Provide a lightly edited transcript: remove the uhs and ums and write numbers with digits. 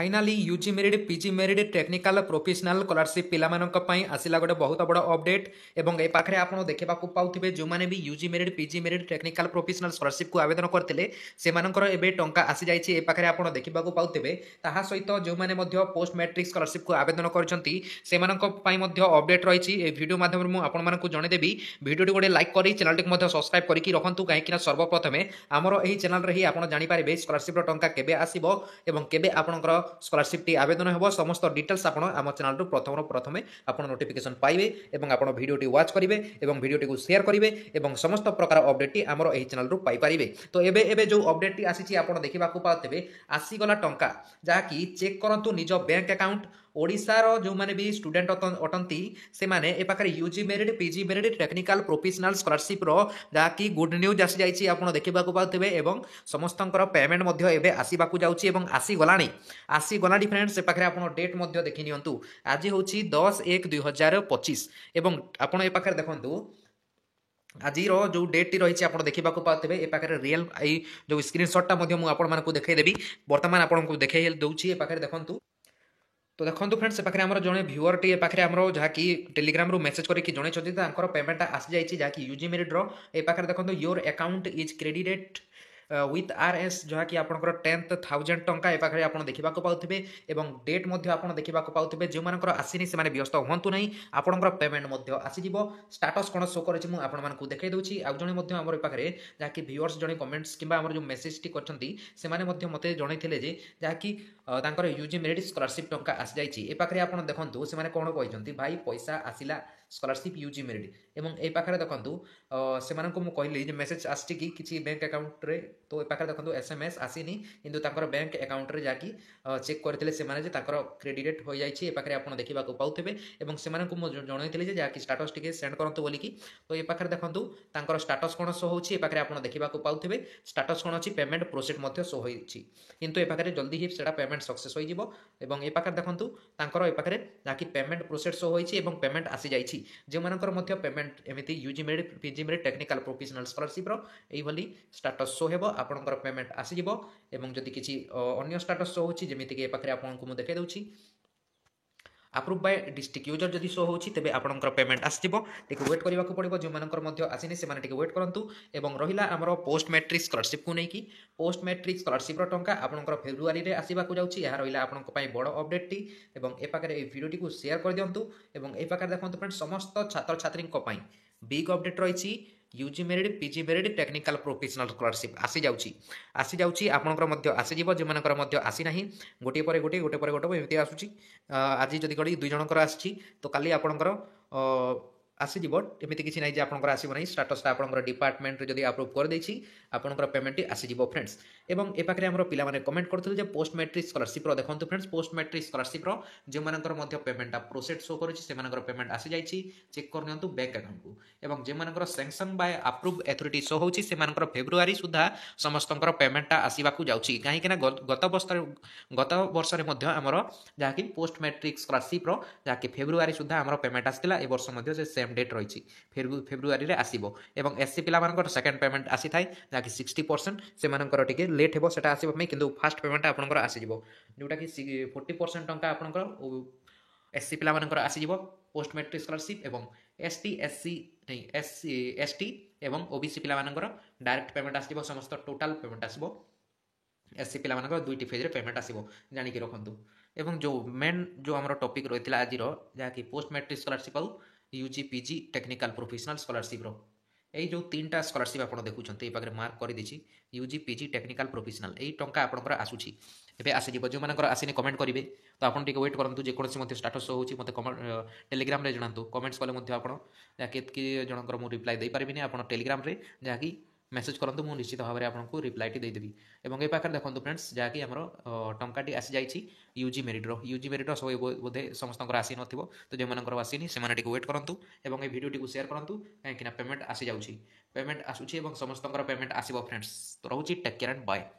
Finally UG merit PG merit technical professional scholarship पिलामानंकପାଇଁ ଆସିଲା ଗୋଟେ ବହୁତ ବଡ଼ ଅପଡେଟ୍ ଏବଂ ଏ ପାଖରେ ଆପଣ ଦେଖିବାକୁ ପାଉଥିବେ ଯେଉଁମାନେ ବି UG merit PG merit technical professional ସ୍କଲାରସିପକୁ ଆବେଦନ କରିଥିଲେ ସେମାନଙ୍କର ଏବେ ଟଙ୍କା ଆସିଯାଇଛି ଏ ପାଖରେ ଆପଣ ଦେଖିବାକୁ ପାଉଥିବେ ତାହା ସହିତ ଯେଉଁମାନେ ମଧ୍ୟ ପୋଷ୍ଟ ମ୍ୟାଟ୍ରିକ୍ ସ୍କଲାରସିପକୁ ଆବେଦନ କରିଛନ୍ତି ସେମାନଙ୍କ ପାଇଁ ମଧ୍ୟ ଅପଡେଟ୍ ରହିଛି ଏ ଭିଡ଼ିଓ ମାଧ୍ୟମରେ ମୁଁ ଆପଣମାନଙ୍କୁ ଜଣାଇଦେବି ଭିଡ଼ିଓଟି ଗୋଟେ ଲାଇକ୍ କରି ଚ୍ୟାନେଲଟିକୁ ମଧ୍ୟ ସବସ୍କ୍ରାଇବ୍ କରିକି ରଖନ୍ତୁ କାହିଁକିନା ସର୍ବପ୍ରଥମେ ଆମର ଏହି ଚ୍ୟାନେଲରେ ହିଁ ଆପଣ ଜାଣିପାରିବେ ସ୍କଲାରସିପର ଟଙ୍କା କେବେ ଆସିବ ଏବଂ କେବେ ଆପଣଙ୍କର स्कॉलरशिप टी आवेदन हेबो समस्त डिटेल्स आपण आम चैनल रु प्रथमे आपण नोटिफिकेशन पाइबे एवं आपण वीडियो टी वाच करिवे एवं वीडियो टी को शेयर करिवे एवं समस्त प्रकार अपडेट टी हमर एही चैनल रु पाइ परिबे। तो एबे एबे जो अपडेट टी आसी छि आपण देखिबा को पातेबे आसी गला टंका जाकी चेक करंतु निज बैंक अकाउंट ओडिशार जो माने भी स्टूडेंट अटंती से माने ए पाखरे UG merit PG merit technical professional scholarship रो जाकी गुड न्यूज आसी जाईछि आपण देखिबा को पातेबे एवं समस्तंकर पेमेंट मध्ये एबे आसीबा को जाउछि एवं आसी गलानी फ्रेंड्स ए पाखरे आपण डेट मध्ये देखि नियंतु आज होछि 10/1/2025 एवं आपण ए पाखरे देखंतु आज जो डेट टी रही आप देखा पाते ए पाखे रियल जो स्क्रीनशॉट मुझे आपको देखईदेवी बर्तमान आपको देखई दूसरी ए पाखे देखूँ तो देखो फ्रेंड्स ए पाखे जड़े भ्यूअर टी पाखे जहाँकि टेलीग्राम मेसेज करके जन पेमेंट आसी जाइए जहाँकि यूजी मेरिट ए पाखे देखो your account is credited with RS जहाँकि आपंकर 10,000 टंका ए पाखे आप देखा पाते एवं डेट आप देखा पाते जो मानकर आसीनी से व्यस्त हूँ ना आपंकर पेमेंट आसीज स्टाटस कौन शो कर देखई दूसरी आउ जड़े आम पाखे जहाँकि व्यूअर्स जड़े कमेंट्स कि जो मेसेज टी करते मत जनई जहाँकि यूजी मेरिट स्कॉलरशिप टंका आसी जाइए ए पाखे आप देखो से कौन कहते भाई पैसा आसला स्कॉलरशिप यूजी मेरिट एवं ए पाखे देखो से कहली मेसेज आसी कि बैंक अकाउंट रे तो ए पाखे देखो एसएमएस आसीनी किंतु बैंक अकाउंट रे जाकी चेक करते से क्रेडिट हो जाए ए पाखे आप देखा पाते और से जनई जहाँकि स्टाटस टी सेंड करूँ बोलिकी तो ये पाखे देखो स्टाटस कौन शो होची ए पाखे आप देखा पाते स्टाटस कौन अच्छी पेमेंट प्रोसीड शो होती किंतु ए पाखे जल्दी ही से पेमेंट सक्सेस हो ए पाखे देखो ए पाखे जहाँकि पेमेंट प्रोसीड शो होती पेमेंट आसी जाइए जो मानकर पेमेंट एमती UG merit PG merit technical professional scholarship रो स्टाटस शो हेबो आपनकर पेमेंट आसीजिवो एवं जदि किसी अन्य स्टाटस शो होची जेमिति के पाखरे आपनको मु देखाई दउची अप्रूव बाय डिस्ट्रिक्ट यूजर जदि शो होची तेबे आपनकर पेमेंट आसीजिवो टिके वेट करबा को पड़िबो जो मानकर मध्य आसीनी से माने टिके वेट करंतु एवं रहिला हमरो पोस्ट मैट्रिक स्कॉलरशिप को नेकी पोस्ट मैट्रिक स्कॉलरशिप रो टंका आपनकर फेब्रुआरी रे आसीबा को जाउची या रहिला आपनक पई बड़ अपडेट टी एवं ए पाखरे ए वीडियो टी को शेयर कर दियंतु एवं ए पाखरे देखंतु फ्रेंड्स समस्त छात्र छात्री को पई बिग अपडेट रहिची UG merit PG merit technical professional scholarship आसी जाउची आपनकर मध्य आसीजिवो जे मानकर मध्य आसी नाही गोटे पर गोटे एमती आसुची आज जदि गड़ी दुई जनकर आसी तो काली आपनकर आसीजिवो एमती किसी नहीं आपनकर आसीबो नहीं स्टाटस आपनकर डिपार्टमेंट रे जदि अप्रूव कर देछि आपनकर पेमेंट आसीजिवो फ्रेंड्स एवं ए पाखरे हमरो पिला माने कमेंट करथले जे पोस्ट मैट्रिक स्कॉलरशिप रो देखंतु फ्रेंड्स पोस्ट मैट्रिक स्कॉलरशिप रो जे मानकर मध्य पेमेंट प्रोसेस शो करूछि से मानकर पेमेंट आसी जाइछि चेक कर नियंतु बैंक अकाउंट को एवं जे मानकर sanction by approve authority show होछि से मानकर फेब्रुआरी सुधा समस्तंकर पेमेंट आसीबा को जाउछि काहे कि ना गत वर्ष रे मध्य हमरो जाकी पोस्ट मैट्रिक स्कॉलरशिप रो जाकी फेब्रुआरी सुधा हमरो पेमेंट आस्तिला ए वर्ष मध्य से सेम डेट रही फेब्रुआरी रे आसीबो एवं एससी पिला मानकर सेकंड पेमेंट आसी थाए जाकी 60% से मानकर टिके लेट हेबो सेटा आसीबो में किंतु फर्स्ट पेमेंट आपनकर आसीजिवो जोटा कि 40% टंका आपनकर एससी पिला मानकर आसीजिवो पोस्ट मैट्रिक स्कॉलरशिप एवं एसटी एससी नहीं एसटी एवं ओबीसी पिला मानकर डायरेक्ट पेमेंट आसीबो समस्त टोटल पेमेंट आसीबो एससी पिला मानकर दुईटी फेज रे पेमेंट आसीबो जानि कि रखंतु एवं जो मेन जो हमर टॉपिक रहितला आज रो जाकी पोस्ट मैट्रिक स्कॉलरशिप आउ UG PG technical professional scholarship रो यही जो तीनटा स्कॉलरशिप आप देखुं ये मार्क कर दी यूजी पीजी टेक्निकल प्रोफेशनल यही टंका आपंकर आसूसी एवं आसीज जो मानकर आसीनी कमेंट करेंगे तो आप वेट करूँ जेकोसी स्टाटस शो होती मत टेलीग्राम रे जनातु कमेंट्स कले आप जनकर मुझे रिप्लाई दे पारिनी आप टेलीग्राम रे जहाँकि मेसेज करूँ मुझे निश्चित भाव में आपको रिप्लाईटी देदेवी और ये पाखे देखो फ्रेंड्स जहाँकि आम टंकाटी आसी जाइए यूजी मेरिट सब बोधे समस्त आसी न तो जो मानकर आसीनी से वेट करूँ और ये वीडियो शेयर करूँ कहीं पेमेंट आसी जाऊँगी पेमेंट आसूँ समस्त पेमेंट आसो फ्रेंड्स तो रोचे टेक केयर एंड बाय।